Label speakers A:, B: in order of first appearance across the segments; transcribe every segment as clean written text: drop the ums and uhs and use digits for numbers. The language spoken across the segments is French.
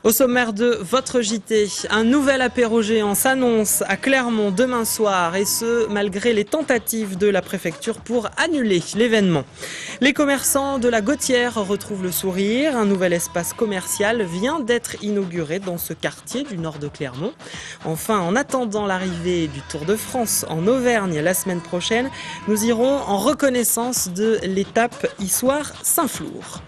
A: Au sommaire de votre JT, un nouvel apéro géant s'annonce à Clermont demain soir et ce, malgré les tentatives de la préfecture pour annuler l'événement. Les commerçants de la Gautière retrouvent le sourire. Un nouvel espace commercial vient d'être inauguré dans ce quartier du nord de Clermont. Enfin, en attendant l'arrivée du Tour de France en Auvergne la semaine prochaine, nous irons en reconnaissance de l'étape Issoire-Saint-Flour.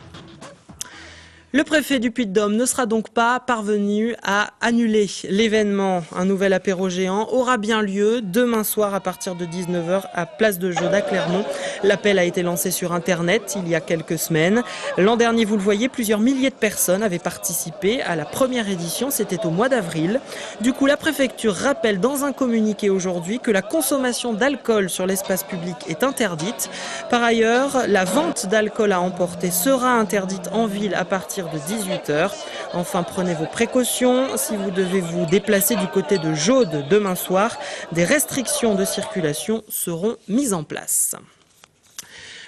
A: Le préfet du Puy-de-Dôme ne sera donc pas parvenu à annuler l'événement. Un nouvel apéro géant aura bien lieu demain soir à partir de 19h à Place de Jaude à Clermont. L'appel a été lancé sur Internet il y a quelques semaines. L'an dernier, vous le voyez, plusieurs milliers de personnes avaient participé à la première édition. C'était au mois d'avril. Du coup, la préfecture rappelle dans un communiqué aujourd'hui que la consommation d'alcool sur l'espace public est interdite. Par ailleurs, la vente d'alcool à emporter sera interdite en ville à partir de 18h. Enfin, prenez vos précautions. Si vous devez vous déplacer du côté de Jaude demain soir, des restrictions de circulation seront mises en place.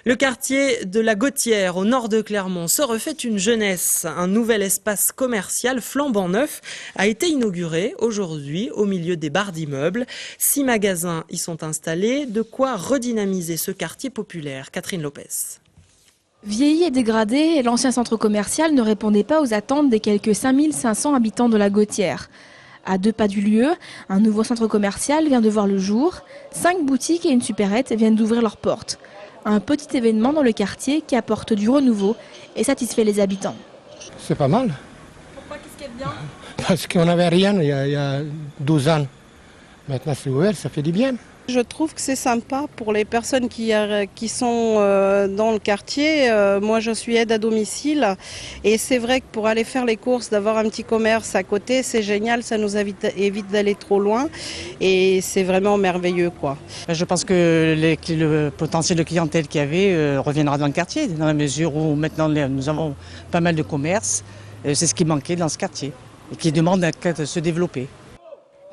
A: Le quartier de la Gautière, au nord de Clermont, se refait une jeunesse. Un nouvel espace commercial flambant neuf a été inauguré aujourd'hui au milieu des barres d'immeubles. 6 magasins y sont installés. De quoi redynamiser ce quartier populaire. Catherine Lopez.
B: Vieilli et dégradé, l'ancien centre commercial ne répondait pas aux attentes des quelques 5500 habitants de la Gautière. À 2 pas du lieu, un nouveau centre commercial vient de voir le jour. 5 boutiques et une supérette viennent d'ouvrir leurs portes. Un petit événement dans le quartier qui apporte du renouveau et satisfait les habitants.
C: C'est pas mal.
B: Pourquoi, qu'est-ce qu'il y a de bien?
C: Parce qu'on n'avait rien il y a 12 ans. Maintenant c'est ouvert, ça fait du bien.
D: Je trouve que c'est sympa pour les personnes qui sont dans le quartier. Moi, je suis aide à domicile et c'est vrai que pour aller faire les courses, d'avoir un petit commerce à côté, c'est génial. Ça nous évite d'aller trop loin et c'est vraiment merveilleux, quoi.
E: Je pense que le potentiel de clientèle qu'il y avait reviendra dans le quartier, dans la mesure où maintenant nous avons pas mal de commerces. C'est ce qui manquait dans ce quartier et qui demande à se développer.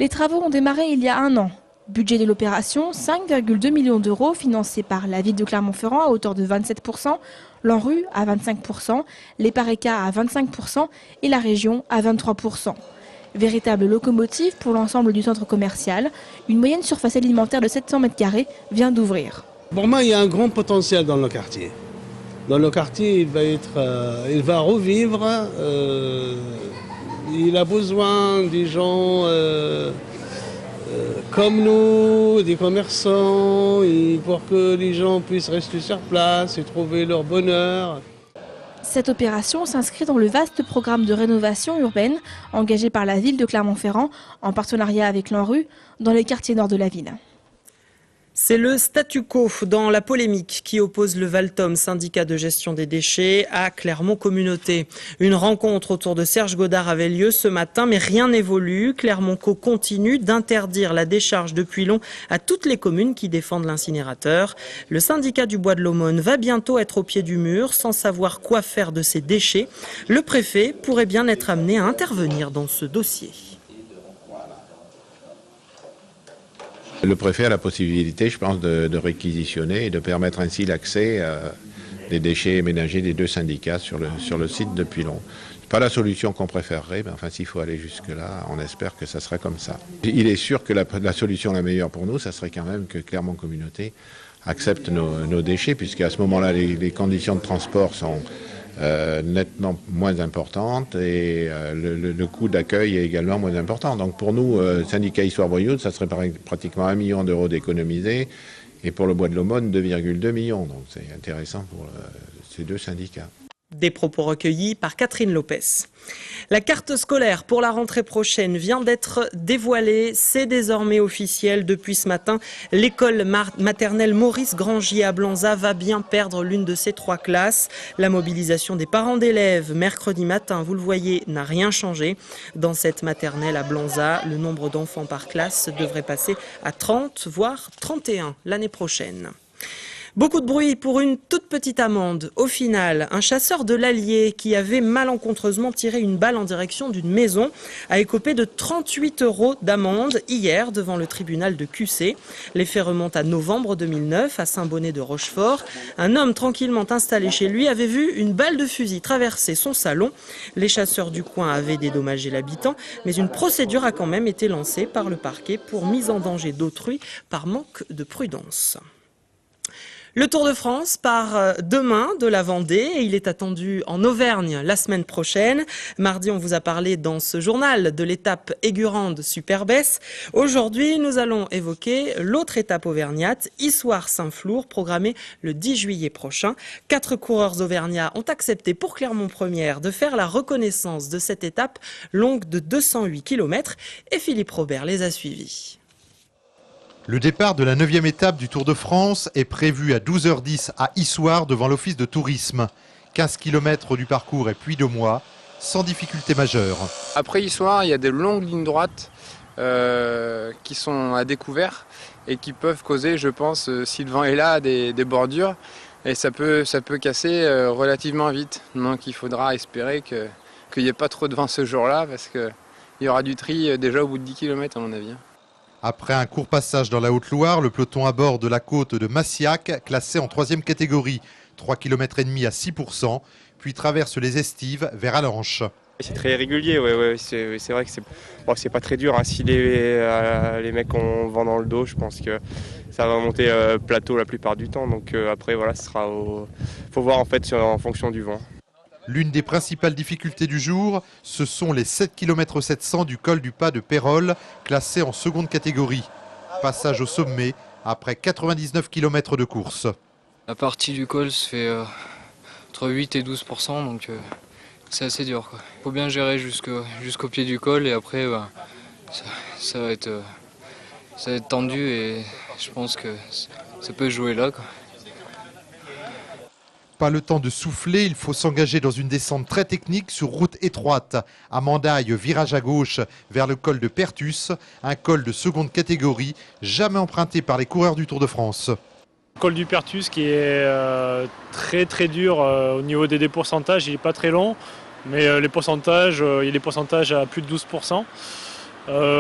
B: Les travaux ont démarré il y a 1 an. Budget de l'opération, 5,2 millions d'euros financés par la ville de Clermont-Ferrand à hauteur de 27%, l'ANRU à 25%, les PARECA à 25% et la région à 23%. Véritable locomotive pour l'ensemble du centre commercial, une moyenne surface alimentaire de 700 m² vient d'ouvrir.
F: Pour moi, il y a un grand potentiel dans le quartier. Dans le quartier, il va revivre. Il a besoin des gens comme nous, des commerçants, et pour que les gens puissent rester sur place et trouver leur bonheur.
B: Cette opération s'inscrit dans le vaste programme de rénovation urbaine engagé par la ville de Clermont-Ferrand en partenariat avec l'ANRU dans les quartiers nord de la ville.
A: C'est le statu quo dans la polémique qui oppose le Valtom, syndicat de gestion des déchets, à Clermont Communauté. Une rencontre autour de Serge Godard avait lieu ce matin, mais rien n'évolue. Clermont Co continue d'interdire la décharge de Puylon à toutes les communes qui défendent l'incinérateur. Le syndicat du Bois de l'Aumône va bientôt être au pied du mur, sans savoir quoi faire de ces déchets. Le préfet pourrait bien être amené à intervenir dans ce dossier.
G: Le préfet a la possibilité, je pense, de réquisitionner et de permettre ainsi l'accès des déchets ménagers des 2 syndicats sur le site de Puylon. Ce n'est pas la solution qu'on préférerait, mais enfin, s'il faut aller jusque-là, on espère que ça sera comme ça. Il est sûr que la solution la meilleure pour nous, ça serait quand même que Clermont Communauté accepte nos déchets, puisqu'à ce moment-là, les conditions de transport sont nettement moins importante et le coût d'accueil est également moins important. Donc pour nous, syndicat Issoire-Boyaude, ça serait pratiquement 1 million d'euros d'économisés et pour le Bois de l'Aumône, 2,2 millions. Donc c'est intéressant pour ces 2 syndicats.
A: Des propos recueillis par Catherine Lopez. La carte scolaire pour la rentrée prochaine vient d'être dévoilée. C'est désormais officiel depuis ce matin. L'école maternelle Maurice Grangier à Blanza va bien perdre l'une de ses 3 classes. La mobilisation des parents d'élèves mercredi matin, vous le voyez, n'a rien changé. Dans cette maternelle à Blanza, le nombre d'enfants par classe devrait passer à 30, voire 31 l'année prochaine. Beaucoup de bruit pour une toute petite amende. Au final, un chasseur de l'Allier qui avait malencontreusement tiré une balle en direction d'une maison a écopé de 38 € d'amende hier devant le tribunal de QC. Les faits remontent à novembre 2009 à Saint-Bonnet de Rochefort. Un homme tranquillement installé chez lui avait vu une balle de fusil traverser son salon. Les chasseurs du coin avaient dédommagé l'habitant, mais une procédure a quand même été lancée par le parquet pour mise en danger d'autrui par manque de prudence. Le Tour de France part demain de la Vendée et il est attendu en Auvergne la semaine prochaine. Mardi, on vous a parlé dans ce journal de l'étape Aigurande-Superbès. Aujourd'hui, nous allons évoquer l'autre étape auvergnate, Issoire-Saint-Flour, programmée le 10 juillet prochain. 4 coureurs auvergnats ont accepté pour Clermont-Première de faire la reconnaissance de cette étape longue de 208 km et Philippe Robert les a suivis.
H: Le départ de la 9e étape du Tour de France est prévu à 12h10 à Issoire devant l'office de tourisme. 15 km du parcours et puis 2 mois, sans difficulté majeure.
I: Après Issoire, il y a des longues lignes droites qui sont à découvert et qui peuvent causer, je pense, si le vent est là, des bordures. Et ça peut casser relativement vite. Donc il faudra espérer qu'il n'y ait pas trop de vent ce jour-là parce qu'il y aura du tri déjà au bout de 10 km à mon avis.
H: Après un court passage dans la Haute-Loire, le peloton aborde la côte de Massiac, classé en 3e catégorie, 3,5 km à 6%, puis traverse les Estives vers Allanche.
J: C'est très régulier, ouais, c'est vrai que c'est pas très dur. Hein. Si les mecs ont vent dans le dos, je pense que ça va monter plateau la plupart du temps. Donc après, voilà, faut voir en fait en fonction du vent.
H: L'une des principales difficultés du jour, ce sont les 7 km 700 du col du Pas de Pérol, classé en 2e catégorie. Passage au sommet après 99 km de course.
K: La partie du col se fait entre 8 et 12%, donc c'est assez dur. Il faut bien gérer jusqu'au pied du col et après ça va être tendu et je pense que ça peut jouer là.
H: Pas le temps de souffler, il faut s'engager dans une descente très technique sur route étroite. À Mandaille, virage à gauche vers le col de Pertus, un col de 2e catégorie, jamais emprunté par les coureurs du Tour de France.
L: Le col du Pertus qui est très dur au niveau des pourcentages, il n'est pas très long, mais les pourcentages, il y a des pourcentages à plus de 12%.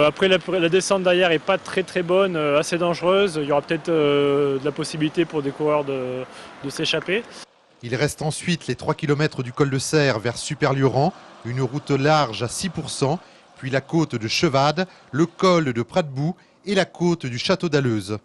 L: Après la descente derrière n'est pas très bonne, assez dangereuse, il y aura peut-être de la possibilité pour des coureurs de s'échapper.
H: Il reste ensuite les 3 km du col de Serre vers Superlioran, une route large à 6%, puis la côte de Chevade, le col de Pradebout et la côte du Château d'Alleuse.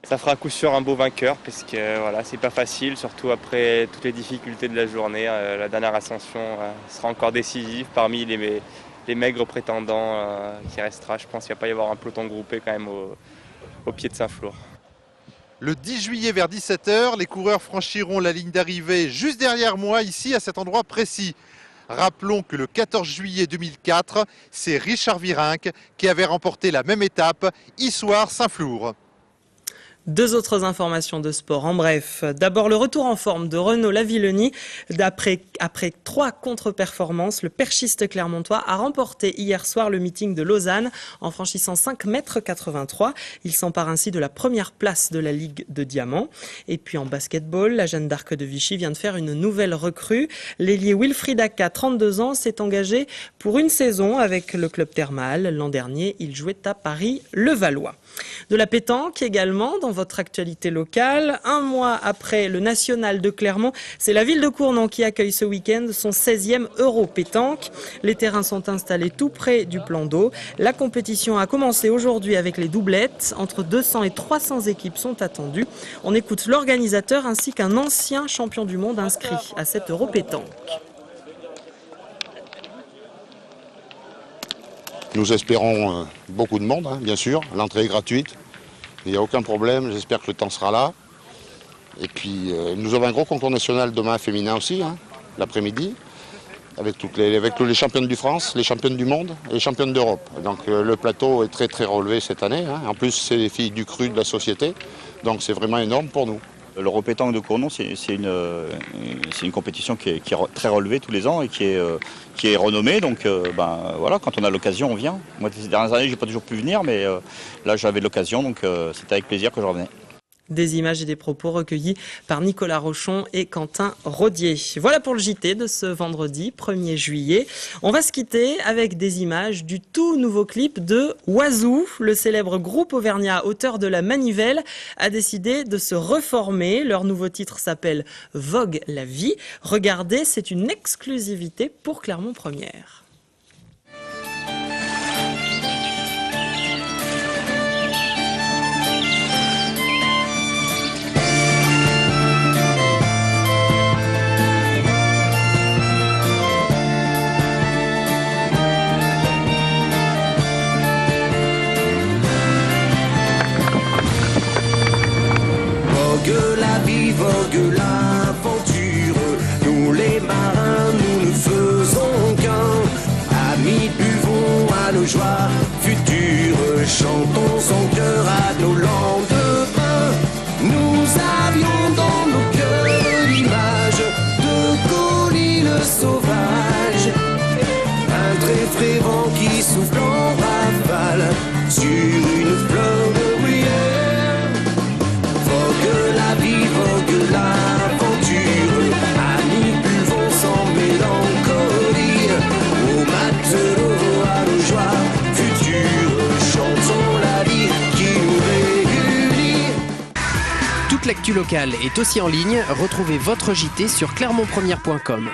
J: Ça fera à coup sûr un beau vainqueur parce que voilà, c'est pas facile, surtout après toutes les difficultés de la journée. La dernière ascension sera encore décisive parmi les maigres prétendants qui restera. Je pense qu'il va pas y avoir un peloton groupé quand même au pied de Saint-Flour.
H: Le 10 juillet vers 17h, les coureurs franchiront la ligne d'arrivée juste derrière moi, ici, à cet endroit précis. Rappelons que le 14 juillet 2004, c'est Richard Virenque qui avait remporté la même étape, Issoire-Saint-Flour.
A: 2 autres informations de sport en bref. D'abord, le retour en forme de Renaud Lavillenie. Après 3 contre-performances, le perchiste clermontois a remporté hier soir le meeting de Lausanne en franchissant 5,83 m. Il s'empare ainsi de la première place de la Ligue de Diamant. Et puis en basketball, la Jeanne d'Arc de Vichy vient de faire une nouvelle recrue. L'ailier Wilfried Aka, 32 ans, s'est engagé pour une saison avec le club thermal. L'an dernier, il jouait à Paris-Levallois. De la pétanque également dans votre actualité locale. 1 mois après le national de Clermont, c'est la ville de Cournon qui accueille ce week-end son 16e Euro pétanque. Les terrains sont installés tout près du plan d'eau. La compétition a commencé aujourd'hui avec les doublettes. Entre 200 et 300 équipes sont attendues. On écoute l'organisateur ainsi qu'un ancien champion du monde inscrit à cette Euro pétanque.
M: Nous espérons beaucoup de monde, bien sûr. L'entrée est gratuite. Il n'y a aucun problème. J'espère que le temps sera là. Et puis, nous avons un gros concours national demain féminin aussi, l'après-midi, avec tous les championnes du France, les championnes du monde et les championnes d'Europe. Donc le plateau est très relevé cette année. En plus, c'est les filles du cru de la société. Donc c'est vraiment énorme pour nous.
N: L'Euro pétanque de Cournon, c'est une compétition qui est très relevée tous les ans et qui est renommée. Donc voilà, quand on a l'occasion, on vient. Moi, ces dernières années, je n'ai pas toujours pu venir, mais là, j'avais l'occasion, donc c'était avec plaisir que je revenais.
A: Des images et des propos recueillis par Nicolas Rochon et Quentin Rodier. Voilà pour le JT de ce vendredi 1er juillet. On va se quitter avec des images du tout nouveau clip de Oiseau. Le célèbre groupe auvergnat, auteur de La Manivelle, a décidé de se reformer. Leur nouveau titre s'appelle Vogue la vie. Regardez, c'est une exclusivité pour Clermont Première.
O: Vogue la vie, vogue l'aventure, nous les marins, nous ne faisons qu'un. Amis, buvons à nos joies futures, chantons en cœur à nos lendemains. Nous avions dans nos cœurs l'image de Colline sauvage, un très frais vent qui souffle en rafale sur une fleur de bruyère. Vogue la vie, vogue l'aventure, amis buvons sans mélancolie, aux matelots à nos joies futures, chantons la vie qui nous réunit.
P: Toute l'actu locale est aussi en ligne, retrouvez votre JT sur clermontpremière.com.